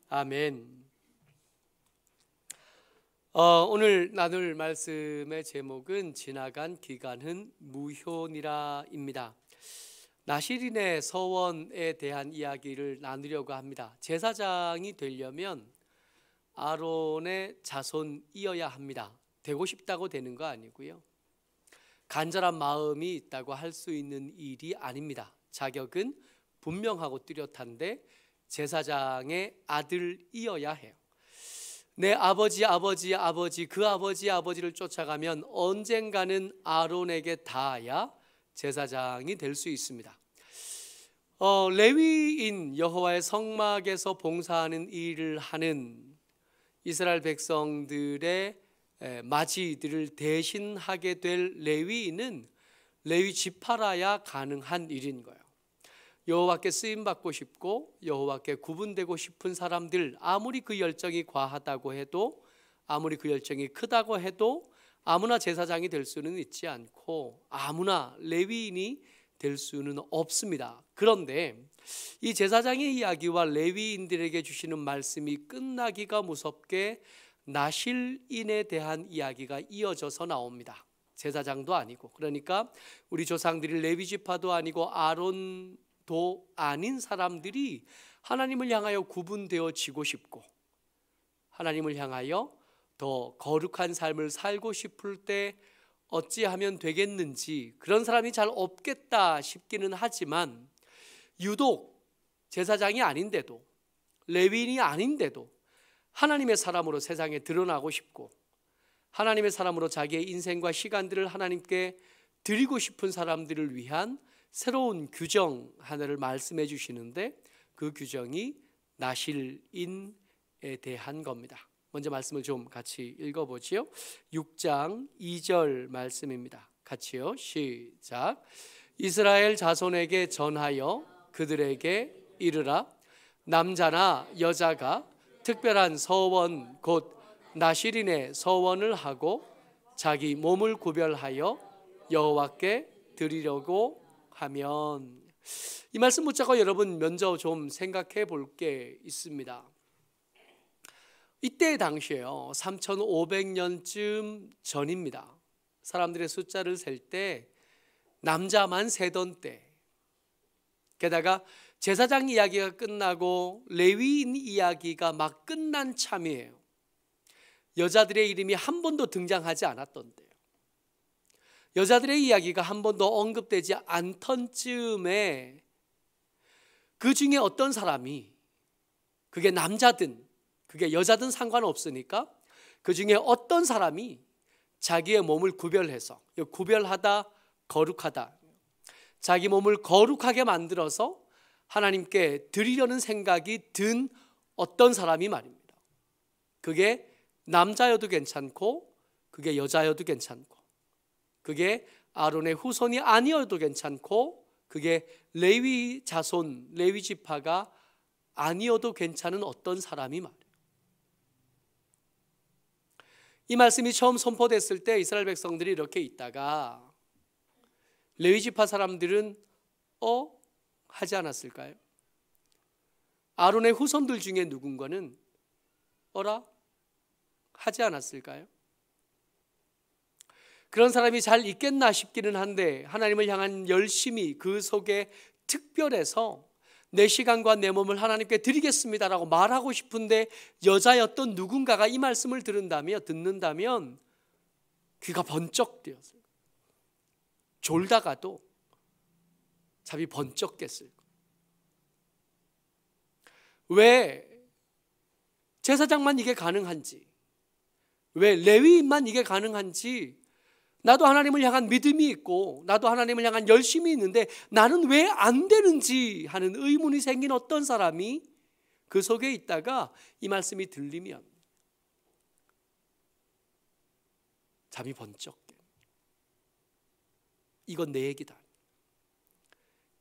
아멘. 오늘 나눌 말씀의 제목은 지나간 기간은 무효니라입니다. 나실인의 서원에 대한 이야기를 나누려고 합니다. 제사장이 되려면 아론의 자손이어야 합니다. 되고 싶다고 되는 거 아니고요. 간절한 마음이 있다고 할 수 있는 일이 아닙니다. 자격은 분명하고 뚜렷한데 제사장의 아들이어야 해요. 내 아버지의 아버지를 쫓아가면 언젠가는 아론에게 닿아야 제사장이 될 수 있습니다. 레위인, 여호와의 성막에서 봉사하는 일을 하는 이스라엘 백성들의 맞이들을 대신하게 될 레위인은 레위 지파라야 가능한 일인 거예요. 여호와께 쓰임받고 싶고 여호와께 구분되고 싶은 사람들, 아무리 그 열정이 과하다고 해도, 아무리 그 열정이 크다고 해도 아무나 제사장이 될 수는 있지 않고 아무나 레위인이 될 수는 없습니다. 그런데 이 제사장의 이야기와 레위인들에게 주시는 말씀이 끝나기가 무섭게 나실인에 대한 이야기가 이어져서 나옵니다. 제사장도 아니고, 그러니까 우리 조상들이 레위 지파도 아니고 아론도 아닌 사람들이 하나님을 향하여 구분되어지고 싶고 하나님을 향하여 더 거룩한 삶을 살고 싶을 때 어찌하면 되겠는지, 그런 사람이 잘 없겠다 싶기는 하지만 유독 제사장이 아닌데도, 레위인이 아닌데도 하나님의 사람으로 세상에 드러나고 싶고 하나님의 사람으로 자기의 인생과 시간들을 하나님께 드리고 싶은 사람들을 위한 새로운 규정 하나를 말씀해 주시는데, 그 규정이 나실인에 대한 겁니다. 먼저 말씀을 좀 같이 읽어보지요. 6장 2절 말씀입니다. 같이요, 시작. 이스라엘 자손에게 전하여 그들에게 이르라. 남자나 여자가 특별한 서원 곧 나실인의 서원을 하고 자기 몸을 구별하여 여호와께 드리려고 하면, 이 말씀 붙잡고 여러분 먼저 좀 생각해 볼 게 있습니다. 이때 당시에요, 3500년쯤 전입니다. 사람들의 숫자를 셀 때 남자만 세던 때, 게다가 제사장 이야기가 끝나고 레위인 이야기가 막 끝난 참이에요. 여자들의 이름이 한 번도 등장하지 않았던 때요. 여자들의 이야기가 한 번도 언급되지 않던 즈음에 그 중에 어떤 사람이, 그게 남자든 그게 여자든 상관없으니까 그 중에 어떤 사람이 자기의 몸을 구별해서, 구별하다, 거룩하다, 자기 몸을 거룩하게 만들어서 하나님께 드리려는 생각이 든 어떤 사람이 말입니다. 그게 남자여도 괜찮고 그게 여자여도 괜찮고 그게 아론의 후손이 아니어도 괜찮고 그게 레위 자손, 레위 지파가 아니어도 괜찮은 어떤 사람이 말이에요. 이 말씀이 처음 선포됐을 때 이스라엘 백성들이 이렇게 있다가 레위 지파 사람들은 하지 않았을까요? 아론의 후손들 중에 누군가는 하지 않았을까요? 그런 사람이 잘 있겠나 싶기는 한데, 하나님을 향한 열심이 그 속에 특별해서 내 시간과 내 몸을 하나님께 드리겠습니다라고 말하고 싶은데 여자였던 누군가가 이 말씀을 듣는다면 귀가 번쩍 뜨였어요. 졸다가도 잠이 번쩍 깼을 거예요. 왜 제사장만 이게 가능한지, 왜 레위인만 이게 가능한지, 나도 하나님을 향한 믿음이 있고 나도 하나님을 향한 열심이 있는데 나는 왜 안 되는지 하는 의문이 생긴 어떤 사람이 그 속에 있다가 이 말씀이 들리면 잠이 번쩍 깨. 이건 내 얘기다.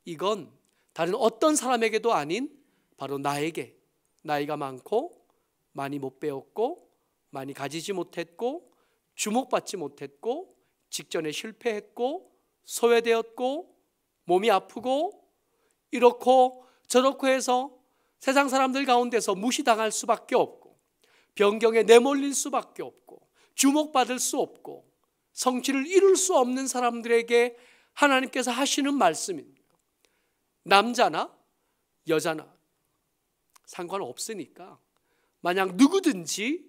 이건 다른 어떤 사람에게도 아닌 바로 나에게, 나이가 많고 많이 못 배웠고 많이 가지지 못했고 주목받지 못했고 직전에 실패했고 소외되었고 몸이 아프고 이렇고 저렇고 해서 세상 사람들 가운데서 무시당할 수밖에 없고, 변경에 내몰릴 수밖에 없고, 주목받을 수 없고, 성취를 이룰 수 없는 사람들에게 하나님께서 하시는 말씀입니다. 남자나 여자나 상관없으니까 만약 누구든지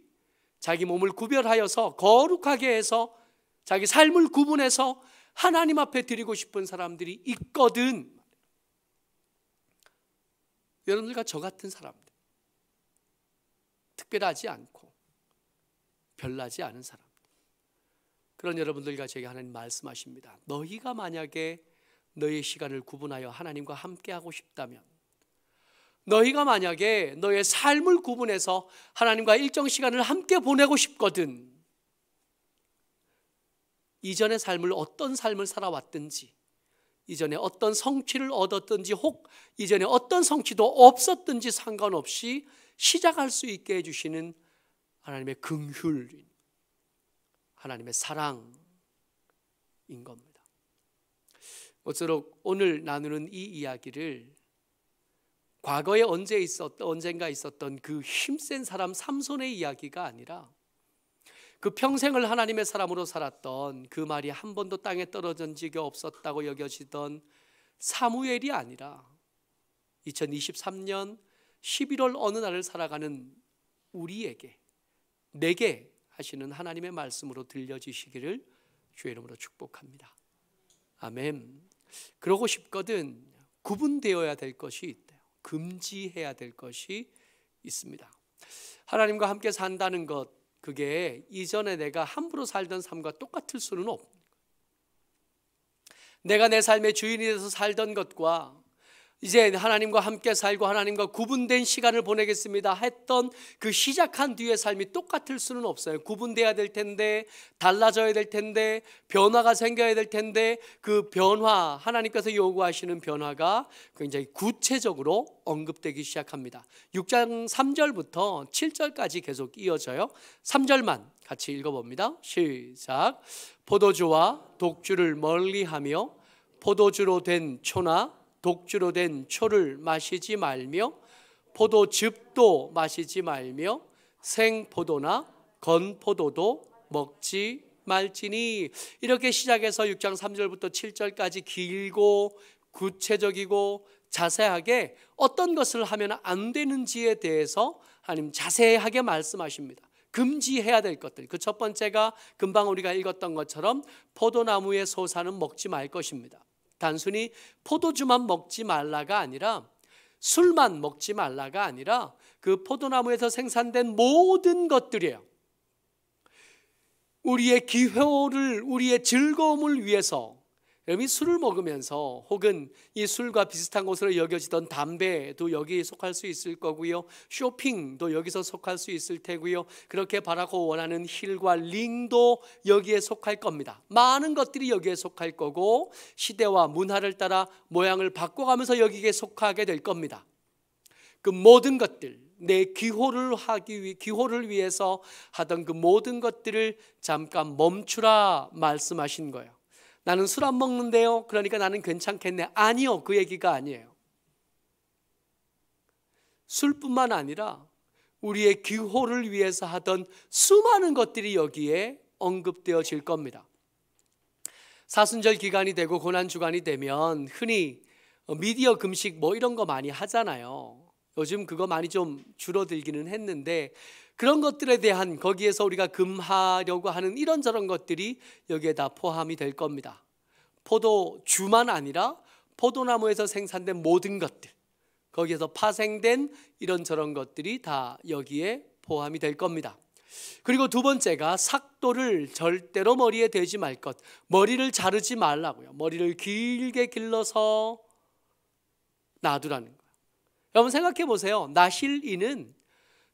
자기 몸을 구별하여서 거룩하게 해서 자기 삶을 구분해서 하나님 앞에 드리고 싶은 사람들이 있거든, 여러분들과 저 같은 사람들, 특별하지 않고 별나지 않은 사람들, 그런 여러분들과 제게 하나님 말씀하십니다. 너희가 만약에 너의 시간을 구분하여 하나님과 함께하고 싶다면, 너희가 만약에 너의 삶을 구분해서 하나님과 일정 시간을 함께 보내고 싶거든, 이전의 삶을 어떤 삶을 살아왔든지, 이전에 어떤 성취를 얻었든지, 혹 이전에 어떤 성취도 없었든지 상관없이 시작할 수 있게 해주시는 하나님의 긍휼, 하나님의 사랑인 겁니다. 모쪼록 오늘 나누는 이 이야기를 과거에 언젠가 있었던 그 힘센 사람 삼손의 이야기가 아니라, 그 평생을 하나님의 사람으로 살았던, 그 말이 한 번도 땅에 떨어진 적이 없었다고 여겨지던 사무엘이 아니라 2023년 11월 어느 날을 살아가는 우리에게, 내게 하시는 하나님의 말씀으로 들려지시기를 주의 이름으로 축복합니다. 아멘. 그러고 싶거든 구분되어야 될 것이 있대요. 금지해야 될 것이 있습니다. 하나님과 함께 산다는 것, 그게 이전에 내가 함부로 살던 삶과 똑같을 수는 없습니다. 내가 내 삶의 주인이 돼서 살던 것과 이제 하나님과 함께 살고 하나님과 구분된 시간을 보내겠습니다 했던 그 시작한 뒤의 삶이 똑같을 수는 없어요. 구분돼야 될 텐데, 달라져야 될 텐데, 변화가 생겨야 될 텐데, 그 변화, 하나님께서 요구하시는 변화가 굉장히 구체적으로 언급되기 시작합니다. 6장 3절부터 7절까지 계속 이어져요. 3절만 같이 읽어봅니다. 시작. 포도주와 독주를 멀리하며 포도주로 된 초나 독주로 된 초를 마시지 말며 포도즙도 마시지 말며 생포도나 건포도도 먹지 말지니. 이렇게 시작해서 6장 3절부터 7절까지 길고 구체적이고 자세하게 어떤 것을 하면 안 되는지에 대해서 하나님 자세하게 말씀하십니다. 금지해야 될 것들, 그 첫 번째가 금방 우리가 읽었던 것처럼 포도나무의 소사는 먹지 말 것입니다. 단순히 포도주만 먹지 말라가 아니라, 술만 먹지 말라가 아니라 그 포도나무에서 생산된 모든 것들이에요. 우리의 기호를, 우리의 즐거움을 위해서, 여러분이 술을 먹으면서 혹은 이 술과 비슷한 것으로 여겨지던 담배도 여기에 속할 수 있을 거고요, 쇼핑도 여기서 속할 수 있을 테고요, 그렇게 바라고 원하는 힐과 링도 여기에 속할 겁니다. 많은 것들이 여기에 속할 거고, 시대와 문화를 따라 모양을 바꿔가면서 여기에 속하게 될 겁니다. 그 모든 것들, 내 기호를 위해서 하던 그 모든 것들을 잠깐 멈추라 말씀하신 거예요. 나는 술 안 먹는데요, 그러니까 나는 괜찮겠네. 아니요, 그 얘기가 아니에요. 술뿐만 아니라 우리의 기호를 위해서 하던 수많은 것들이 여기에 언급되어질 겁니다. 사순절 기간이 되고 고난주간이 되면 흔히 미디어 금식 뭐 이런 거 많이 하잖아요. 요즘 그거 많이 좀 줄어들기는 했는데, 그런 것들에 대한, 거기에서 우리가 금하려고 하는 이런저런 것들이 여기에 다 포함이 될 겁니다. 포도주만 아니라 포도나무에서 생산된 모든 것들, 거기에서 파생된 이런저런 것들이 다 여기에 포함이 될 겁니다. 그리고 두 번째가 삭도를 절대로 머리에 대지 말 것, 머리를 자르지 말라고요. 머리를 길게 길러서 놔두라는 거예요. 여러분 생각해 보세요. 나실인은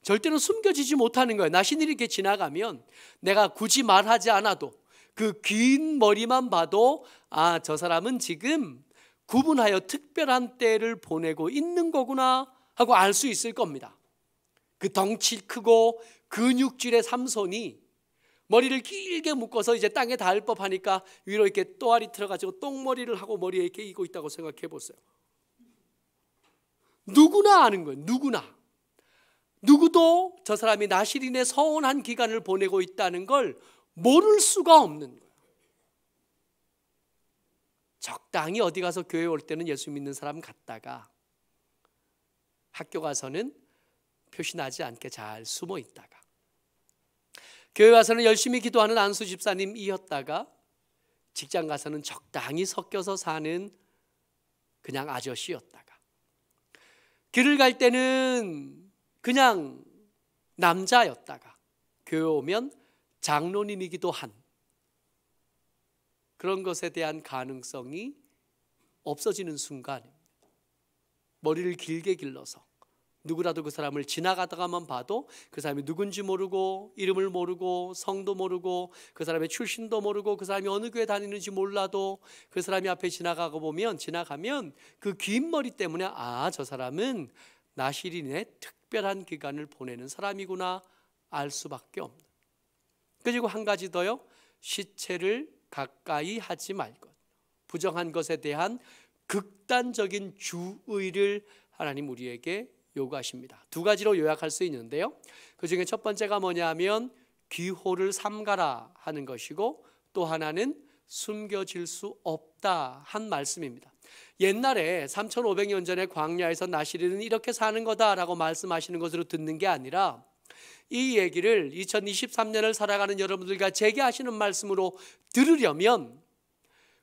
절대로 숨겨지지 못하는 거예요. 나신일이 이렇게 지나가면 내가 굳이 말하지 않아도 그 긴 머리만 봐도, 아, 저 사람은 지금 구분하여 특별한 때를 보내고 있는 거구나 하고 알 수 있을 겁니다. 그 덩치 크고 근육질의 삼손이 머리를 길게 묶어서 이제 땅에 닿을 법하니까 위로 이렇게 또아리 틀어가지고 똥머리를 하고 머리에 이렇게 이고 있다고 생각해 보세요. 누구나 아는 거예요. 누구도 저 사람이 나실인의 서운한 기간을 보내고 있다는 걸 모를 수가 없는 거예요. 적당히 어디 가서 교회 올 때는 예수 믿는 사람 같다가 학교 가서는 표시나지 않게 잘 숨어 있다가 교회 와서는 열심히 기도하는 안수 집사님이었다가 직장 가서는 적당히 섞여서 사는 그냥 아저씨였다가 길을 갈 때는 그냥 남자였다가 교회 오면 장로님이기도 한 그런 것에 대한 가능성이 없어지는 순간입니다. 머리를 길게 길러서 누구라도 그 사람을 지나가다가만 봐도 그 사람이 누군지 모르고 이름을 모르고 성도 모르고 그 사람의 출신도 모르고 그 사람이 어느 교회 다니는지 몰라도 그 사람이 앞에 지나가면 그 긴 머리 때문에 저 사람은 나실인의 특별한 기간을 보내는 사람이구나 알 수밖에 없는. 그리고 한 가지 더요. 시체를 가까이 하지 말 것. 부정한 것에 대한 극단적인 주의를 하나님 우리에게 요구하십니다. 두 가지로 요약할 수 있는데요. 그 중에 첫 번째가 뭐냐면 귀호를 삼가라 하는 것이고 또 하나는 숨겨질 수 없다 한 말씀입니다. 옛날에 3500년 전에 광야에서 나실인은 이렇게 사는 거다라고 말씀하시는 것으로 듣는 게 아니라 이 얘기를 2023년을 살아가는 여러분들과 제게 하시는 말씀으로 들으려면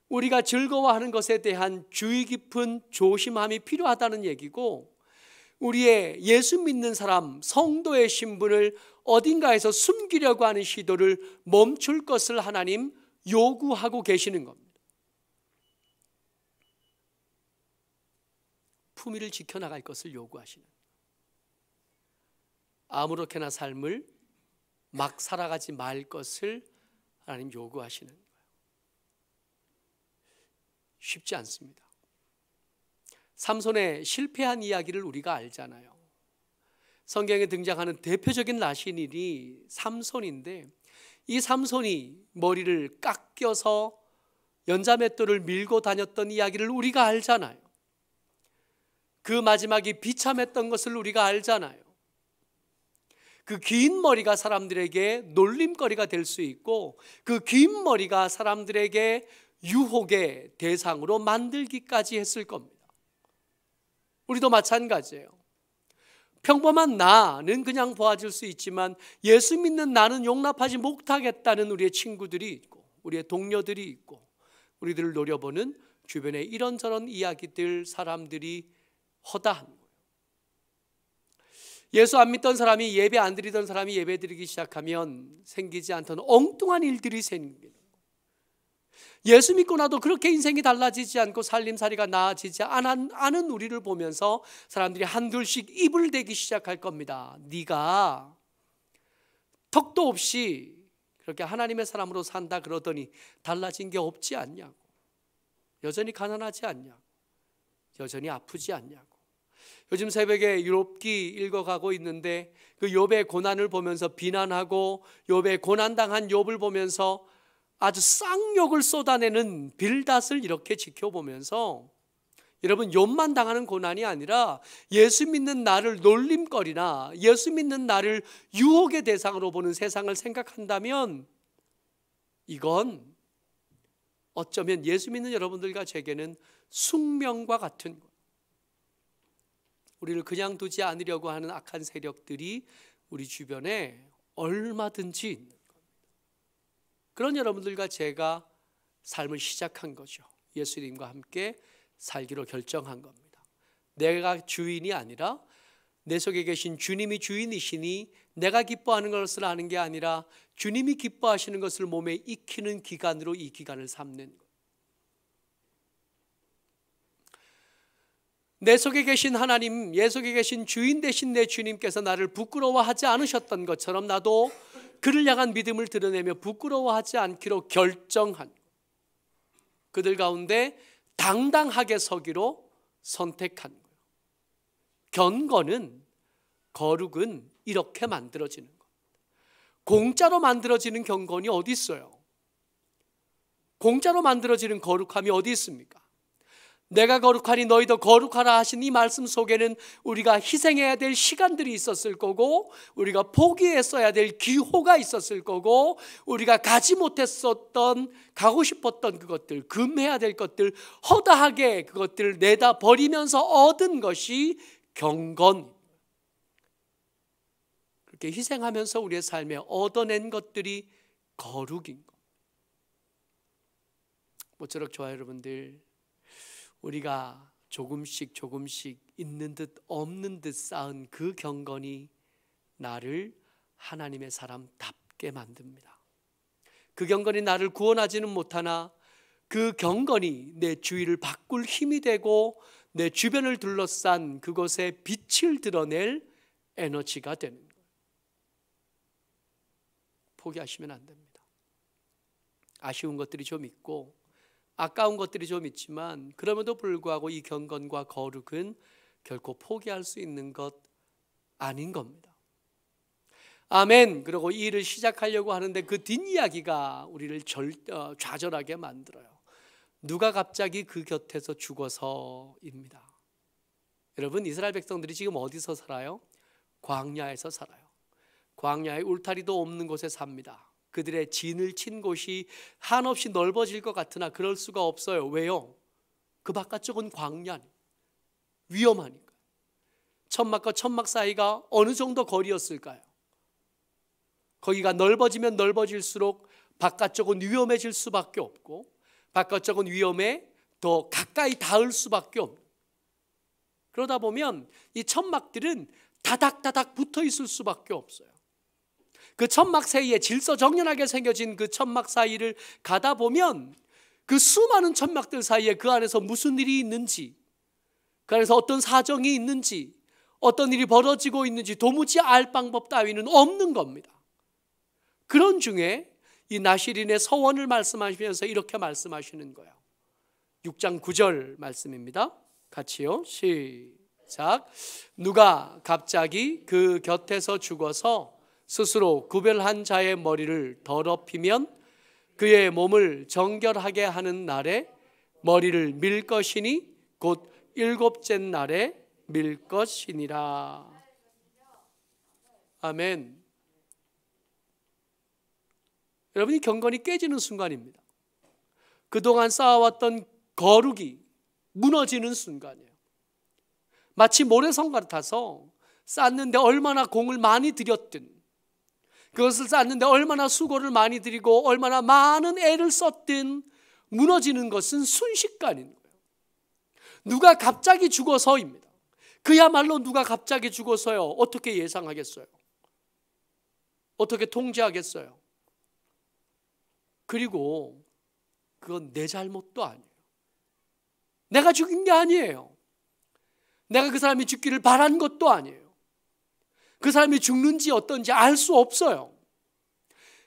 우리가 즐거워하는 것에 대한 주의 깊은 조심함이 필요하다는 얘기고 우리의 예수 믿는 사람, 성도의 신분을 어딘가에서 숨기려고 하는 시도를 멈출 것을 하나님 요구하고 계시는 겁니다. 품위를 지켜나갈 것을 요구하시는, 아무렇게나 삶을 막 살아가지 말 것을 하나님 요구하시는 거예요. 쉽지 않습니다. 삼손의 실패한 이야기를 우리가 알잖아요. 성경에 등장하는 대표적인 나실인이 삼손인데 이 삼손이 머리를 깎여서 연자맷돌을 밀고 다녔던 이야기를 우리가 알잖아요. 그 마지막이 비참했던 것을 우리가 알잖아요. 그 긴 머리가 사람들에게 놀림거리가 될 수 있고 그 긴 머리가 사람들에게 유혹의 대상으로 만들기까지 했을 겁니다. 우리도 마찬가지예요. 평범한 나는 그냥 보아줄 수 있지만 예수 믿는 나는 용납하지 못하겠다는 우리의 친구들이 있고 우리의 동료들이 있고 우리들을 노려보는 주변에 이런저런 이야기들 사람들이 허다한 거예요. 예수 안 믿던 사람이 예배 안 드리던 사람이 예배 드리기 시작하면 생기지 않던 엉뚱한 일들이 생기는 거예요. 예수 믿고 나도 그렇게 인생이 달라지지 않고 살림살이가 나아지지 않은 우리를 보면서 사람들이 한둘씩 입을 대기 시작할 겁니다. 네가 턱도 없이 그렇게 하나님의 사람으로 산다 그러더니 달라진 게 없지 않냐고, 여전히 가난하지 않냐고, 여전히 아프지 않냐고. 요즘 새벽에 욥기 읽어가고 있는데 그 욥의 고난을 보면서 비난하고 욥의 고난당한 욥을 보면서 아주 쌍욕을 쏟아내는 빌닷을 이렇게 지켜보면서 여러분, 욥만 당하는 고난이 아니라 예수 믿는 나를 놀림거리나 예수 믿는 나를 유혹의 대상으로 보는 세상을 생각한다면 이건 어쩌면 예수 믿는 여러분들과 제게는 숙명과 같은 것, 우리를 그냥 두지 않으려고 하는 악한 세력들이 우리 주변에 얼마든지 있는 겁니다. 그런 여러분들과 제가 삶을 시작한 거죠. 예수님과 함께 살기로 결정한 겁니다. 내가 주인이 아니라 내 속에 계신 주님이 주인이시니 내가 기뻐하는 것을 하는 게 아니라 주님이 기뻐하시는 것을 몸에 익히는 기간으로 이 기간을 삼는 것. 내 속에 계신 하나님, 내 속에 계신 주인 되신 내 주님께서 나를 부끄러워하지 않으셨던 것처럼 나도 그를 향한 믿음을 드러내며 부끄러워하지 않기로 결정한, 그들 가운데 당당하게 서기로 선택한 거예요. 견고는, 거룩은 이렇게 만들어지는 겁니다. 공짜로 만들어지는 경건이 어디 있어요? 공짜로 만들어지는 거룩함이 어디 있습니까? 내가 거룩하니 너희도 거룩하라 하신 이 말씀 속에는 우리가 희생해야 될 시간들이 있었을 거고, 우리가 포기했어야 될 기호가 있었을 거고, 우리가 가지 못했었던, 가고 싶었던 그것들, 금해야 될 것들, 허다하게 그것들을 내다 버리면서 얻은 것이 경건. 그렇게 희생하면서 우리의 삶에 얻어낸 것들이 거룩인 것. 모쪼록 저와 여러분들, 우리가 조금씩 있는 듯 없는 듯 쌓은 그 경건이 나를 하나님의 사람답게 만듭니다. 그 경건이 나를 구원하지는 못하나 그 경건이 내 주위를 바꿀 힘이 되고 내 주변을 둘러싼 그곳에 빛을 드러낼 에너지가 되는 거예요. 포기하시면 안 됩니다. 아쉬운 것들이 좀 있고 아까운 것들이 좀 있지만, 그럼에도 불구하고 이 경건과 거룩은 결코 포기할 수 있는 것 아닌 겁니다. 아멘. 그리고 이 일을 시작하려고 하는데 그 뒷이야기가 우리를 좌절하게 만들어요. 누가 갑자기 그 곁에서 죽어서입니다. 여러분, 이스라엘 백성들이 지금 어디서 살아요? 광야에서 살아요. 광야에 울타리도 없는 곳에 삽니다. 그들의 진을 친 곳이 한없이 넓어질 것 같으나 그럴 수가 없어요. 왜요? 그 바깥쪽은 광야니, 위험하니까. 천막과 천막 사이가 어느 정도 거리였을까요? 거기가 넓어지면 넓어질수록 바깥쪽은 위험해질 수밖에 없고, 바깥쪽은 위험에 더 가까이 닿을 수밖에 없는. 그러다 보면 이 천막들은 다닥다닥 붙어 있을 수밖에 없어요. 그 천막 사이에 질서정연하게 생겨진 그 천막 사이를 가다 보면 그 수많은 천막들 사이에 그 안에서 무슨 일이 있는지, 그 안에서 어떤 사정이 있는지, 어떤 일이 벌어지고 있는지 도무지 알 방법 따위는 없는 겁니다. 그런 중에 이 나시린의 서원을 말씀하시면서 이렇게 말씀하시는 거예요. 6장 9절 말씀입니다. 같이요. 시작. 누가 갑자기 그 곁에서 죽어서 스스로 구별한 자의 머리를 더럽히면 그의 몸을 정결하게 하는 날에 머리를 밀 것이니 곧 일곱째 날에 밀 것이니라. 아멘. 여러분이 경건이 깨지는 순간입니다. 그동안 쌓아왔던 거룩이 무너지는 순간이에요. 마치 모래성 같아서 쌓는데 얼마나 공을 많이 들였든, 그것을 쌓는데 얼마나 수고를 많이 들이고 얼마나 많은 애를 썼든 무너지는 것은 순식간인 거예요. 누가 갑자기 죽어서입니다. 그야말로 누가 갑자기 죽어서요. 어떻게 예상하겠어요? 어떻게 통제하겠어요? 그리고 그건 내 잘못도 아니에요. 내가 죽인 게 아니에요. 내가 그 사람이 죽기를 바란 것도 아니에요. 그 사람이 죽는지 어떤지 알 수 없어요.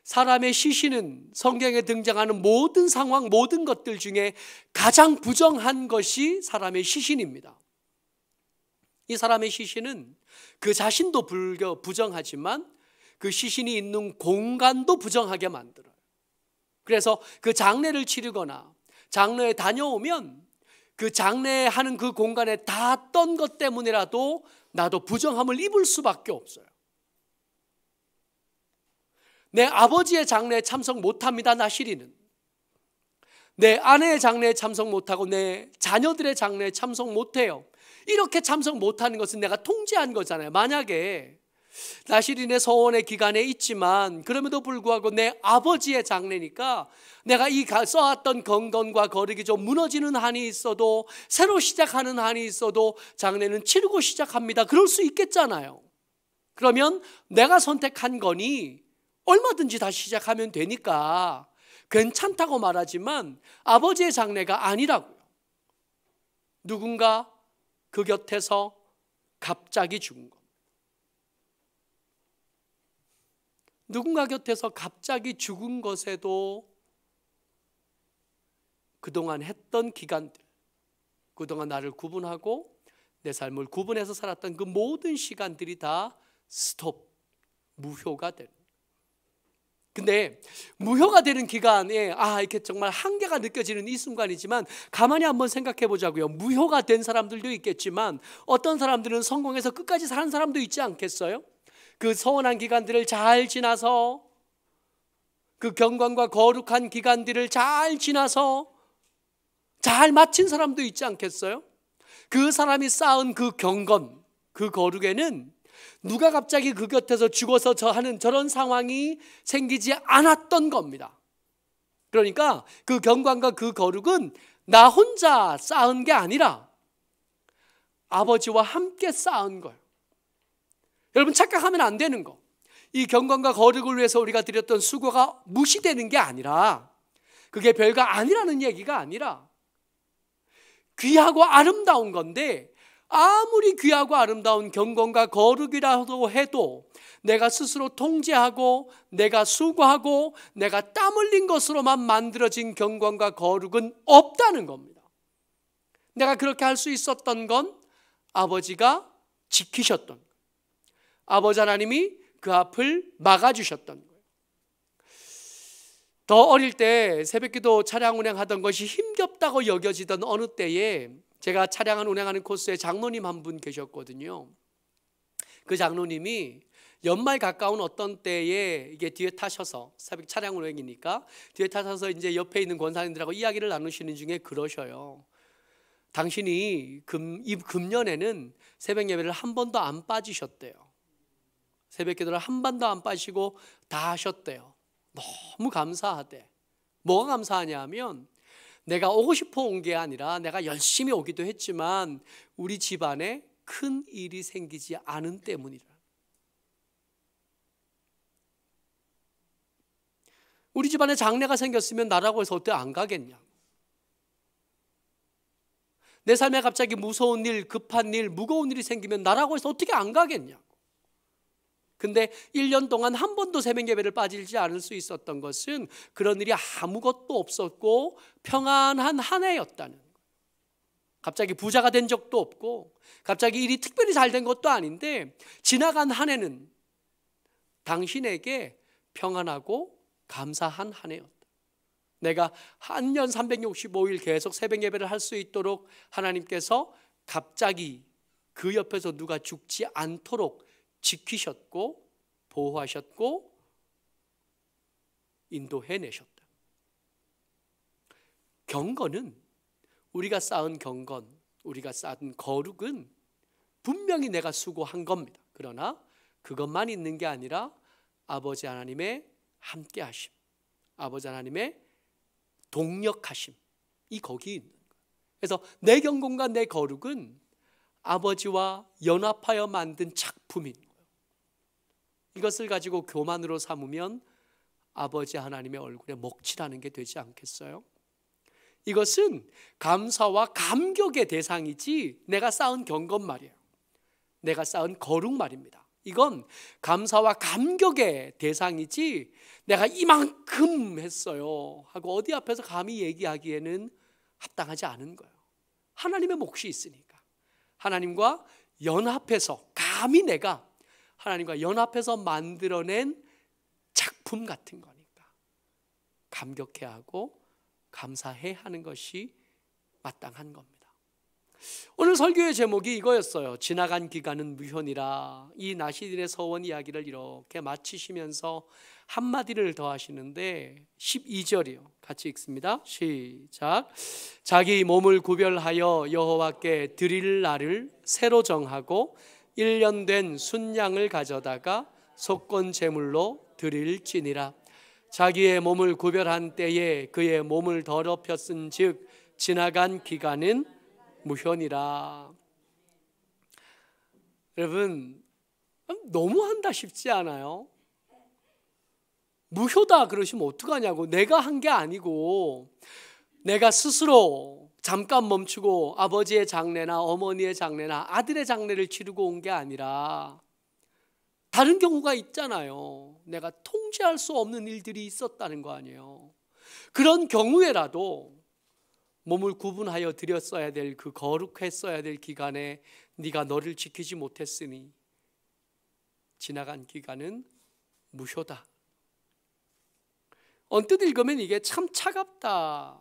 사람의 시신은 성경에 등장하는 모든 상황, 모든 것들 중에 가장 부정한 것이 사람의 시신입니다. 이 사람의 시신은 그 자신도 부정하지만 그 시신이 있는 공간도 부정하게 만들어요. 그래서 그 장례를 치르거나 장례에 다녀오면 그 장례하는 그 공간에 닿았던 것 때문이라도 나도 부정함을 입을 수밖에 없어요. 내 아버지의 장례에 참석 못합니다. 나시리는 내 아내의 장례에 참석 못하고 내 자녀들의 장례에 참석 못해요. 이렇게 참석 못하는 것은 내가 통제한 거잖아요. 만약에 나시린의 서원의 기간에 있지만 그럼에도 불구하고 내 아버지의 장례니까 내가 이 써왔던 경건과 거룩이 좀 무너지는 한이 있어도, 새로 시작하는 한이 있어도 장례는 치르고 시작합니다. 그럴 수 있겠잖아요. 그러면 내가 선택한 거니 얼마든지 다시 시작하면 되니까 괜찮다고 말하지만 아버지의 장례가 아니라고요. 누군가 그 곁에서 갑자기 죽은 것. 누군가 곁에서 갑자기 죽은 것에도 그동안 했던 기간들, 그동안 나를 구분하고 내 삶을 구분해서 살았던 그 모든 시간들이 다 스톱, 무효가 되는. 근데 무효가 되는 기간에 이렇게 정말 한계가 느껴지는 이 순간이지만 가만히 한번 생각해 보자고요. 무효가 된 사람들도 있겠지만 어떤 사람들은 성공해서 끝까지 사는 사람도 있지 않겠어요? 그 서원한 기간들을 잘 지나서, 그 경건과 거룩한 기간들을 잘 지나서 잘 마친 사람도 있지 않겠어요? 그 사람이 쌓은 그 경건, 그 거룩에는 누가 갑자기 그 곁에서 죽어서 하는 저런 상황이 생기지 않았던 겁니다. 그러니까 그 경건과 그 거룩은 나 혼자 쌓은 게 아니라 아버지와 함께 쌓은 거예요. 여러분, 착각하면 안 되는 거. 이 경건과 거룩을 위해서 우리가 드렸던 수고가 무시되는 게 아니라, 그게 별거 아니라는 얘기가 아니라 귀하고 아름다운 건데, 아무리 귀하고 아름다운 경건과 거룩이라도 해도 내가 스스로 통제하고 내가 수고하고 내가 땀 흘린 것으로만 만들어진 경건과 거룩은 없다는 겁니다. 내가 그렇게 할 수 있었던 건 아버지가 지키셨던 거예요. 아버지 하나님이 그 앞을 막아주셨던 거예요. 더 어릴 때 새벽기도 차량 운행하던 것이 힘겹다고 여겨지던 어느 때에 제가 차량을 운행하는 코스에 장로님 한 분 계셨거든요. 그 장로님이 연말 가까운 어떤 때에 이게 뒤에 타셔서, 새벽 차량 운행이니까 뒤에 타셔서 이제 옆에 있는 권사님들하고 이야기를 나누시는 중에 그러셔요. 당신이 이 금년에는 새벽 예배를 한 번도 안 빠지셨대요. 새벽 기도를 한 번도 안 빠지고 다 하셨대요. 너무 감사하대. 뭐가 감사하냐 하면, 내가 오고 싶어 온 게 아니라 내가 열심히 오기도 했지만 우리 집안에 큰 일이 생기지 않은 때문이라. 우리 집안에 장례가 생겼으면 나라고 해서 어때 안 가겠냐? 내 삶에 갑자기 무서운 일, 급한 일, 무거운 일이 생기면 나라고 해서 어떻게 안 가겠냐? 근데 1년 동안 한 번도 새벽 예배를 빠지지 않을 수 있었던 것은 그런 일이 아무것도 없었고 평안한 한 해였다는 거예요. 갑자기 부자가 된 적도 없고 갑자기 일이 특별히 잘 된 것도 아닌데, 지나간 한 해는 당신에게 평안하고 감사한 한 해였다. 내가 한 년 365일 계속 새벽 예배를 할 수 있도록 하나님께서 갑자기 그 옆에서 누가 죽지 않도록 지키셨고 보호하셨고 인도해내셨다. 경건은, 우리가 쌓은 경건, 우리가 쌓은 거룩은 분명히 내가 수고한 겁니다. 그러나 그것만 있는 게 아니라 아버지 하나님의 함께 하심, 아버지 하나님의 동력하심, 이 거기 있는 거예요. 그래서 내 경건과 내 거룩은 아버지와 연합하여 만든 작품인 거예요. 이것을 가지고 교만으로 삼으면 아버지 하나님의 얼굴에 먹칠하는 게 되지 않겠어요? 이것은 감사와 감격의 대상이지 내가 쌓은 경건 말이에요. 내가 쌓은 거룩 말입니다. 이건 감사와 감격의 대상이지 내가 이만큼 했어요 하고 어디 앞에서 감히 얘기하기에는 합당하지 않은 거예요. 하나님의 몫이 있으니까. 하나님과 연합해서, 감히 내가 하나님과 연합해서 만들어낸 작품 같은 거니까 감격해야 하고 감사해야 하는 것이 마땅한 겁니다. 오늘 설교의 제목이 이거였어요. 지나간 기간은 무효니라. 이 나시딘의 서원 이야기를 이렇게 마치시면서 한마디를 더 하시는데 12절이요. 같이 읽습니다. 시작. 자기 몸을 구별하여 여호와께 드릴 날을 새로 정하고 1년 된 순양을 가져다가 속건 제물로 드릴지니라. 자기의 몸을 구별한 때에 그의 몸을 더럽혔은 즉 지나간 기간은 무효니라. 여러분, 너무한다 싶지 않아요? 무효다 그러시면 어떡하냐고. 내가 한 게 아니고 내가 스스로 잠깐 멈추고 아버지의 장례나 어머니의 장례나 아들의 장례를 치르고 온 게 아니라 다른 경우가 있잖아요. 내가 통제할 수 없는 일들이 있었다는 거 아니에요. 그런 경우에라도 몸을 구분하여 드렸어야 될 그 거룩했어야 될 기간에 네가 너를 지키지 못했으니 지나간 기간은 무효다. 언뜻 읽으면 이게 참 차갑다로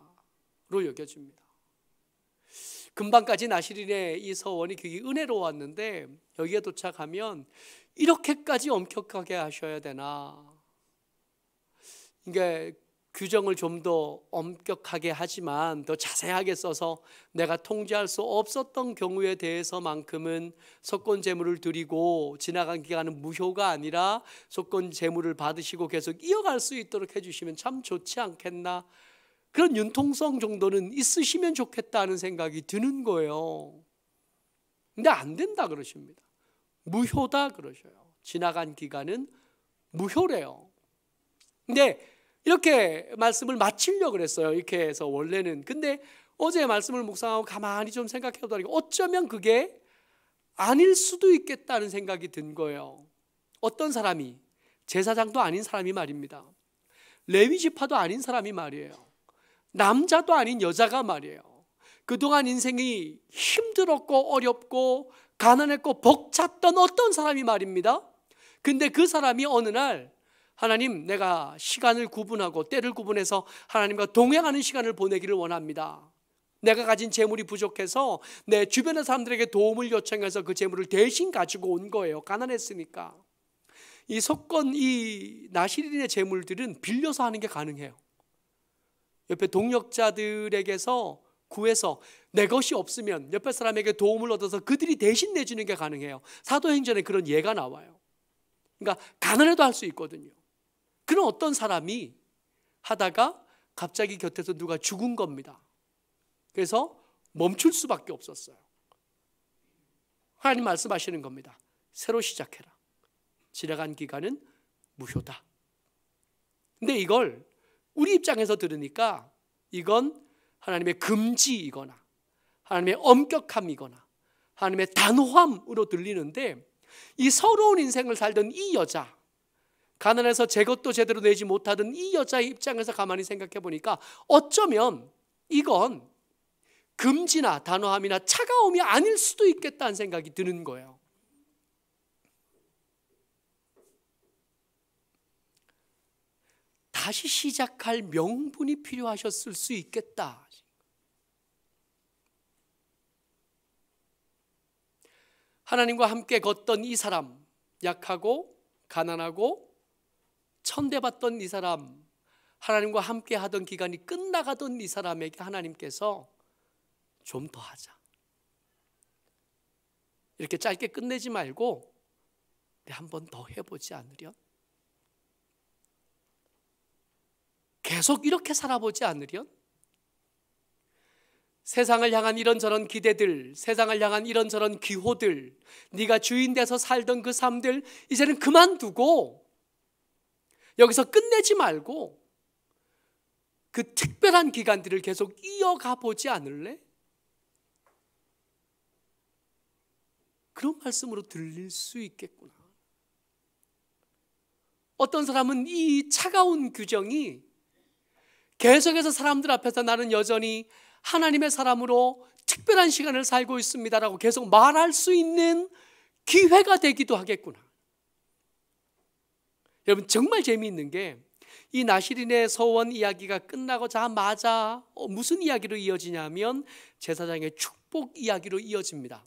여겨집니다. 금방까지 나시린의 이 서원이 굉장히 은혜로웠는데 여기에 도착하면 이렇게까지 엄격하게 하셔야 되나? 이게 규정을 좀 더 엄격하게 하지만 더 자세하게 써서 내가 통제할 수 없었던 경우에 대해서만큼은 속건 제물을 드리고 지나간 기간은 무효가 아니라 속건 제물을 받으시고 계속 이어갈 수 있도록 해주시면 참 좋지 않겠나? 그런 융통성 정도는 있으시면 좋겠다는 생각이 드는 거예요. 근데 안 된다 그러십니다. 무효다 그러셔요. 지나간 기간은 무효래요. 근데 이렇게 말씀을 마치려고 그랬어요. 이렇게 해서 원래는. 근데 어제 말씀을 묵상하고 가만히 좀 생각해 보니까 어쩌면 그게 아닐 수도 있겠다는 생각이 든 거예요. 어떤 사람이, 제사장도 아닌 사람이 말입니다. 레위 지파도 아닌 사람이 말이에요. 남자도 아닌 여자가 말이에요. 그동안 인생이 힘들었고 어렵고 가난했고 벅찼던 어떤 사람이 말입니다. 근데 그 사람이 어느 날 하나님, 내가 시간을 구분하고 때를 구분해서 하나님과 동행하는 시간을 보내기를 원합니다. 내가 가진 재물이 부족해서 내 주변의 사람들에게 도움을 요청해서 그 재물을 대신 가지고 온 거예요. 가난했으니까. 이 속건, 이 나시린의 재물들은 빌려서 하는 게 가능해요. 옆에 동역자들에게서 구해서 내 것이 없으면 옆에 사람에게 도움을 얻어서 그들이 대신 내주는 게 가능해요. 사도행전에 그런 예가 나와요. 그러니까 가난해도 할 수 있거든요. 그런 어떤 사람이 하다가 갑자기 곁에서 누가 죽은 겁니다. 그래서 멈출 수밖에 없었어요. 하나님 말씀하시는 겁니다. 새로 시작해라. 지나간 기간은 무효다. 근데 이걸 우리 입장에서 들으니까 이건 하나님의 금지이거나 하나님의 엄격함이거나 하나님의 단호함으로 들리는데, 이 서러운 인생을 살던 이 여자, 가난해서 제 것도 제대로 내지 못하던 이 여자의 입장에서 가만히 생각해 보니까 어쩌면 이건 금지나 단호함이나 차가움이 아닐 수도 있겠다는 생각이 드는 거예요. 다시 시작할 명분이 필요하셨을 수 있겠다. 하나님과 함께 걷던 이 사람, 약하고 가난하고 천대받던 이 사람, 하나님과 함께 하던 기간이 끝나가던 이 사람에게 하나님께서 좀 더 하자, 이렇게 짧게 끝내지 말고 한 번 더 해보지 않으련? 계속 이렇게 살아보지 않으련? 세상을 향한 이런저런 기대들, 세상을 향한 이런저런 기호들, 네가 주인 돼서 살던 그 삶들 이제는 그만두고 여기서 끝내지 말고 그 특별한 기간들을 계속 이어가 보지 않을래? 그런 말씀으로 들릴 수 있겠구나. 어떤 사람은 이 차가운 규정이 계속해서 사람들 앞에서 나는 여전히 하나님의 사람으로 특별한 시간을 살고 있습니다라고 계속 말할 수 있는 기회가 되기도 하겠구나. 여러분, 정말 재미있는 게 이 나시린의 서원 이야기가 끝나고자마자 무슨 이야기로 이어지냐면 제사장의 축복 이야기로 이어집니다.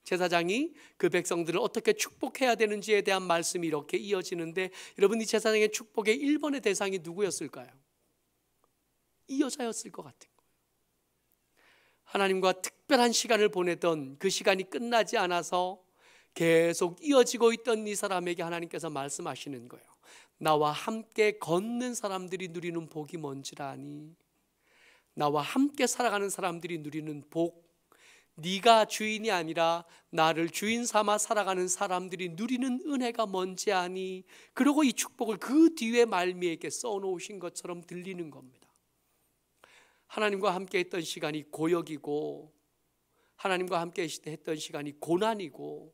제사장이 그 백성들을 어떻게 축복해야 되는지에 대한 말씀이 이렇게 이어지는데, 여러분, 이 제사장의 축복의 1번의 대상이 누구였을까요? 이 여자였을 것 같은 거예요. 하나님과 특별한 시간을 보내던 그 시간이 끝나지 않아서 계속 이어지고 있던 이 사람에게 하나님께서 말씀하시는 거예요. 나와 함께 걷는 사람들이 누리는 복이 뭔지라 아니? 나와 함께 살아가는 사람들이 누리는 복, 네가 주인이 아니라 나를 주인 삼아 살아가는 사람들이 누리는 은혜가 뭔지 아니? 그리고 이 축복을 그 뒤에 말미에게 써놓으신 것처럼 들리는 겁니다. 하나님과 함께 했던 시간이 고역이고, 하나님과 함께 했던 시간이 고난이고,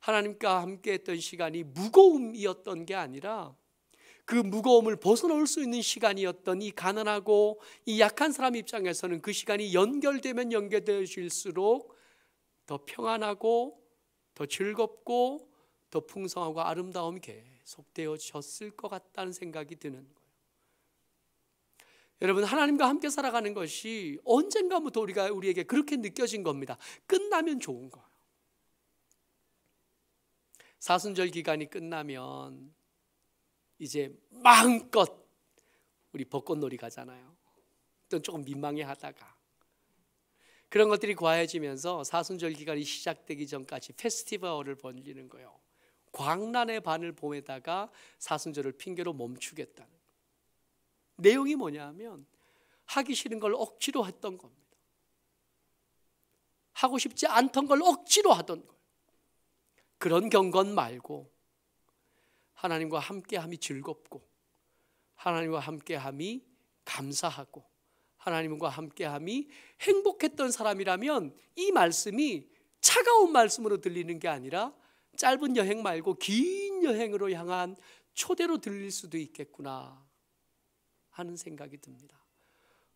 하나님과 함께 했던 시간이 무거움이었던 게 아니라 그 무거움을 벗어놓을 수 있는 시간이었던 이 가난하고 이 약한 사람 입장에서는 그 시간이 연결되면 연결되어질수록 더 평안하고 더 즐겁고 더 풍성하고 아름다움이 계속되어졌을 것 같다는 생각이 드는 거예요. 여러분, 하나님과 함께 살아가는 것이 언젠가부터 우리에게 그렇게 느껴진 겁니다. 끝나면 좋은 거예요. 사순절 기간이 끝나면 이제 마음껏 우리 벚꽃놀이 가잖아요. 또 조금 민망해하다가 그런 것들이 과해지면서 사순절 기간이 시작되기 전까지 페스티벌을 벌이는 거예요. 광란의 반을 봄에다가 사순절을 핑계로 멈추겠다는 거예요. 내용이 뭐냐면 하기 싫은 걸 억지로 했던 겁니다. 하고 싶지 않던 걸 억지로 하던 거예요. 그런 경건 말고 하나님과 함께함이 즐겁고 하나님과 함께함이 감사하고 하나님과 함께함이 행복했던 사람이라면 이 말씀이 차가운 말씀으로 들리는 게 아니라 짧은 여행 말고 긴 여행으로 향한 초대로 들릴 수도 있겠구나 하는 생각이 듭니다.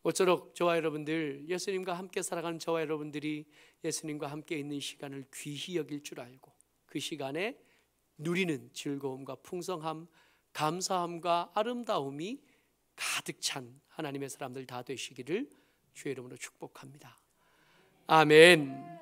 모쪼록 저와 여러분들, 예수님과 함께 살아가는 저와 여러분들이 예수님과 함께 있는 시간을 귀히 여길 줄 알고 그 시간에 누리는 즐거움과 풍성함, 감사함과 아름다움이 가득 찬 하나님의 사람들 다 되시기를 주의 이름으로 축복합니다. 아멘.